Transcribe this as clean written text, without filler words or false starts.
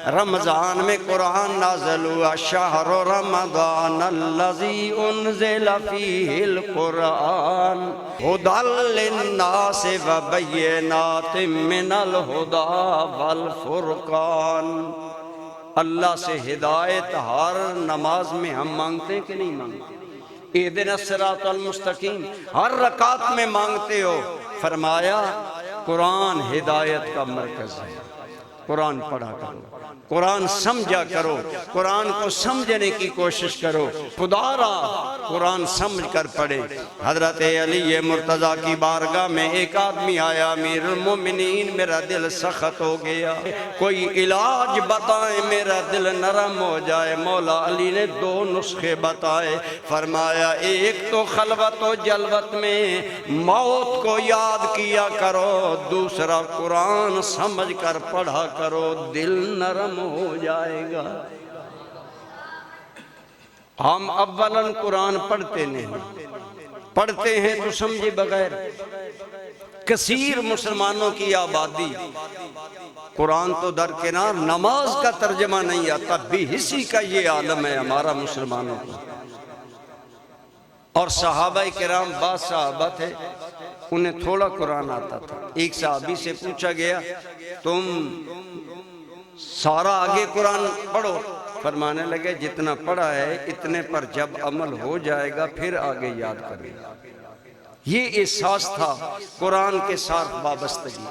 रमजान में कुरान नाज़िल हुआ, शहर रमज़ान अल्लज़ी उन्ज़िल फ़ीहिल कुरान हुदल लिन्नासि व बय्यिनातिम मिनल हुदा वल फुरक़ान। अल्लाह से हिदायत हर नमाज में हम मांगते हैं कि नहीं मांगते? इहदिना सिरातल मुस्तकीम हर रकात में मांगते हो। फरमाया कुरान हिदायत का मरकज है, कुरान पढ़ा करो, कुरान समझा करो, कुरान को समझने की कोशिश करो। खुदारा कुरान समझ कर पढ़े। हजरत अली मुर्तज़ा की बारगाह में एक आदमी आया, अमीरुल मोमिनीन मेरा दिल सख्त हो गया, कोई इलाज बताए मेरा दिल नरम हो जाए। मौला अली ने दो नुस्खे बताए। फरमाया एक तो खलवत व जलवत में मौत को याद किया करो, दूसरा कुरान समझ कर पढ़ा करो, दिल नरम हो जाएगा। हम अव्वलन कुरान पढ़ते नहीं, पढ़ते हैं तो समझे बगैर। कसीर मुसलमानों की आबादी कुरान तो दरकिनार, नमाज का तर्जमा नहीं आता, बेहिसी का ये आलम है हमारा मुसलमानों का। और सहाबाए किराम बाद सहाबा थे, उन्हें थोड़ा कुरान आता था। एक सहाबी से पूछा गया तुम सारा आगे कुरान पढ़ो? फरमाने लगे जितना पढ़ा है इतने पर जब अमल हो जाएगा फिर आगे याद करेंगे। ये एहसास था कुरान के साथ वाबस्तगी।